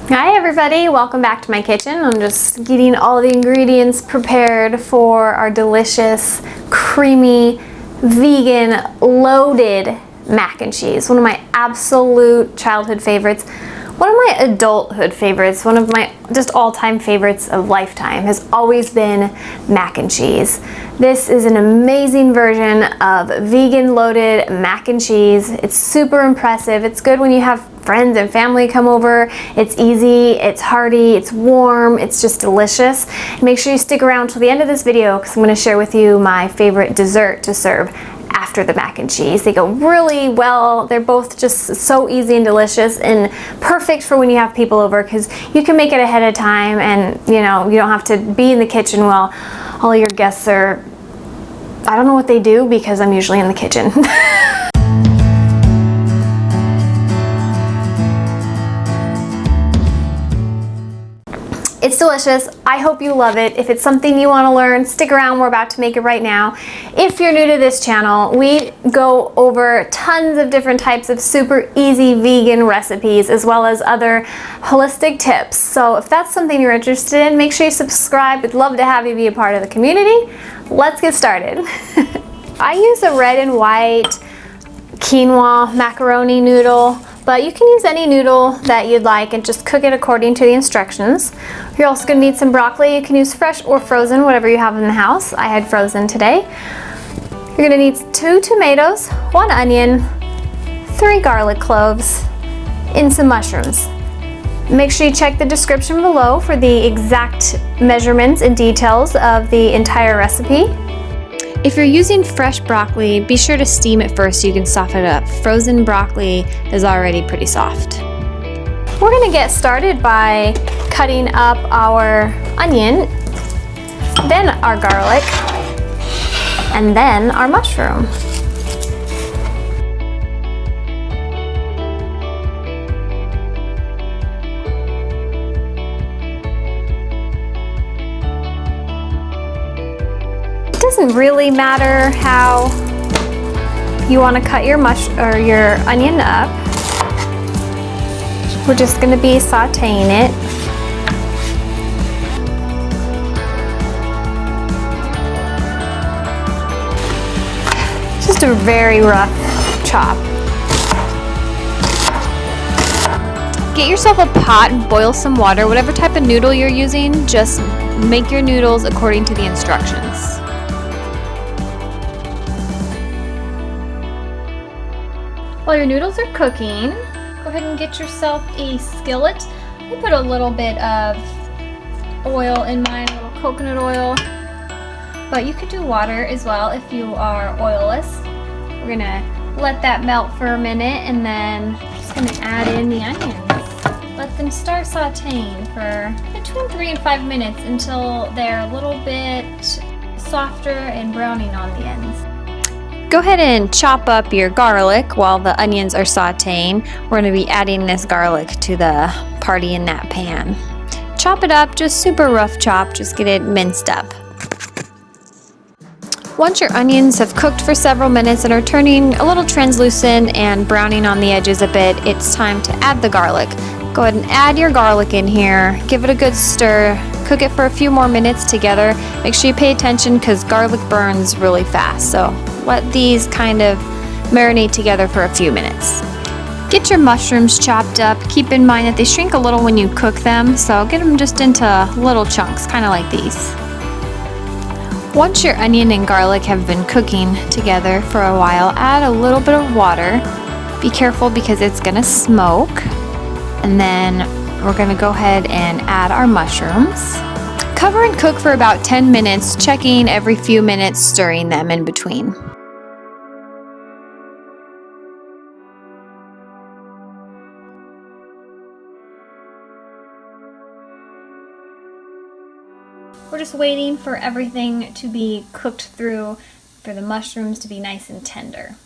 Hi everybody, welcome back to my kitchen. I'm just getting all the ingredients prepared for our delicious, creamy, vegan, loaded mac and cheese. One of my absolute childhood favorites. One of my adulthood favorites, one of my just all-time favorites of lifetime has always been mac and cheese. This is an amazing version of vegan loaded mac and cheese. It's super impressive. It's good when you have friends and family come over. It's easy, it's hearty, it's warm, it's just delicious. Make sure you stick around till the end of this video because I'm going to share with you my favorite dessert to serve after the mac and cheese. They go really well. They're both just so easy and delicious and perfect for when you have people over because you can make it ahead of time and you don't have to be in the kitchen while all your guests are, I don't know what they do because I'm usually in the kitchen. It's delicious. I hope you love it. If it's something you want to learn, stick around. We're about to make it right now. If you're new to this channel, we go over tons of different types of super easy vegan recipes as well as other holistic tips. So if that's something you're interested in, make sure you subscribe. We'd love to have you be a part of the community. Let's get started. I use a red and white quinoa macaroni noodle, but you can use any noodle that you'd like and just cook it according to the instructions. You're also going to need some broccoli. You can use fresh or frozen, whatever you have in the house. I had frozen today. You're going to need 2 tomatoes, 1 onion, 3 garlic cloves, and some mushrooms. Make sure you check the description below for the exact measurements and details of the entire recipe. If you're using fresh broccoli, be sure to steam it first so you can soften it up. Frozen broccoli is already pretty soft. We're gonna get started by cutting up our onion, then our garlic, and then our mushroom. It doesn't really matter how you want to cut your onion up. We're just going to be sauteing it. Just a very rough chop. Get yourself a pot and boil some water. Whatever type of noodle you're using, just make your noodles according to the instructions. While your noodles are cooking, go ahead and get yourself a skillet. I put a little bit of oil in mine, a little coconut oil, but you could do water as well if you are oilless. We're gonna let that melt for a minute and then just gonna add in the onions. Let them start sauteing for between 3 and 5 minutes until they're a little bit softer and browning on the ends. Go ahead and chop up your garlic while the onions are sauteing. We're going to be adding this garlic to the party in that pan. Chop it up, just super rough chop, just get it minced up. Once your onions have cooked for several minutes and are turning a little translucent and browning on the edges a bit, it's time to add the garlic. Go ahead and add your garlic in here, give it a good stir, cook it for a few more minutes together. Make sure you pay attention because garlic burns really fast, so let these kind of marinate together for a few minutes. Get your mushrooms chopped up. Keep in mind that they shrink a little when you cook them, so get them just into little chunks, kind of like these. Once your onion and garlic have been cooking together for a while, add a little bit of water. Be careful because it's gonna smoke. And then we're gonna go ahead and add our mushrooms. Cover and cook for about 10 minutes, checking every few minutes, stirring them in between. We're just waiting for everything to be cooked through, for the mushrooms to be nice and tender.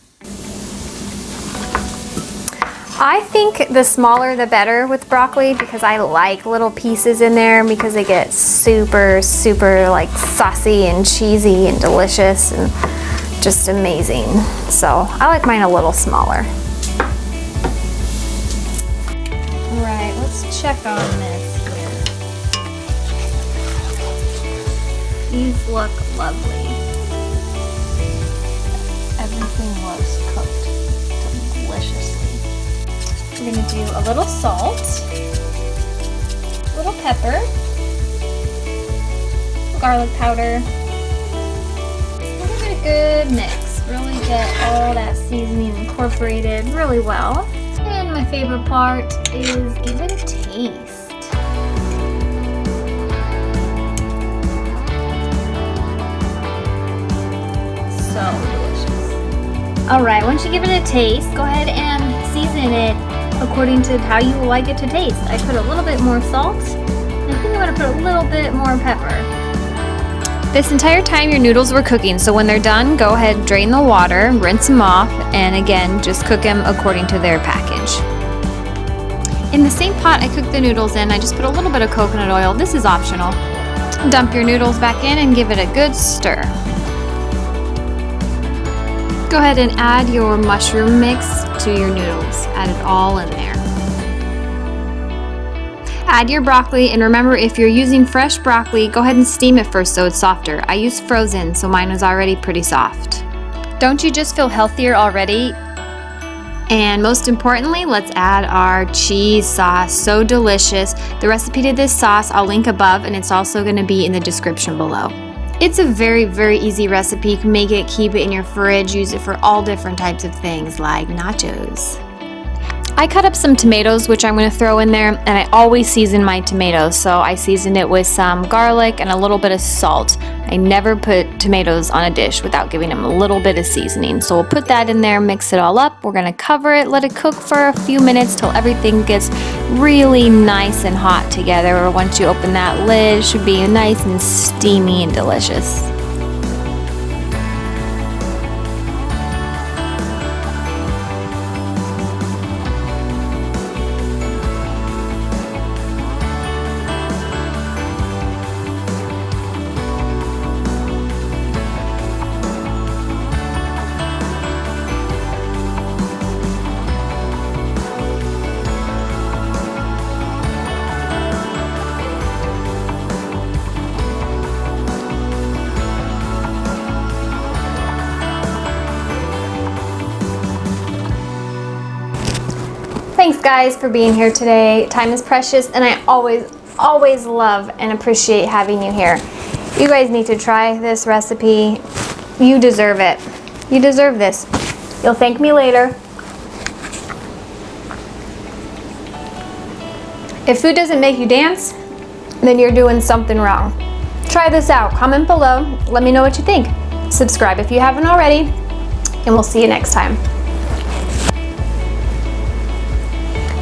I think the smaller the better with broccoli because I like little pieces in there because they get super like saucy and cheesy and delicious and just amazing. So I like mine a little smaller. All right, let's let's check on this here. These look lovely. Everything was cooked deliciously. We're gonna do a little salt, a little pepper, garlic powder. Give it a good mix. Really get all that seasoning incorporated really well. And my favorite part is give it a taste. So delicious. Alright, once you give it a taste, go ahead and season it according to how you like it to taste. I put a little bit more salt, and I think I'm going to put a little bit more pepper. This entire time your noodles were cooking, so when they're done, go ahead, drain the water, rinse them off, and again, just cook them according to their package. In the same pot I cooked the noodles in, I just put a little bit of coconut oil. This is optional. Dump your noodles back in and give it a good stir. Go ahead and add your mushroom mix to your noodles. Add it all in there. Add your broccoli, and remember, if you're using fresh broccoli, go ahead and steam it first so it's softer. I used frozen, so mine was already pretty soft. Don't you just feel healthier already? And most importantly, let's add our cheese sauce. So delicious. The recipe to this sauce I'll link above, and it's also going to be in the description below. It's a very, very easy recipe. You can make it, keep it in your fridge, use it for all different types of things like nachos. I cut up some tomatoes, which I'm going to throw in there, and I always season my tomatoes, so I seasoned it with some garlic and a little bit of salt. I never put tomatoes on a dish without giving them a little bit of seasoning, so we'll put that in there, mix it all up. We're going to cover it, let it cook for a few minutes till everything gets really nice and hot together. Once you open that lid, it should be nice and steamy and delicious. Thanks guys for being here today. Time is precious, and I always love and appreciate having you here. You guys need to try this recipe. You deserve it. You deserve this. You'll thank me later. If food doesn't make you dance, then you're doing something wrong. Try this out. Comment below. Let me know what you think. Subscribe if you haven't already, and we'll see you next time.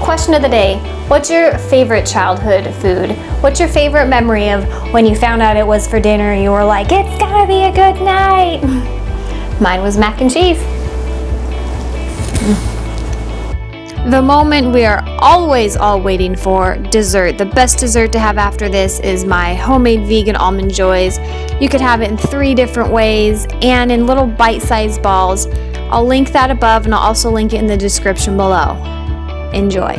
Question of the day: what's your favorite childhood food? What's your favorite memory of when you found out it was for dinner and you were like, it's gonna be a good night? Mine was mac and cheese. The moment we are always all waiting for, dessert. The best dessert to have after this is my homemade vegan almond joys. You could have it in 3 different ways and in little bite-sized balls. I'll link that above, and I'll also link it in the description below. Enjoy.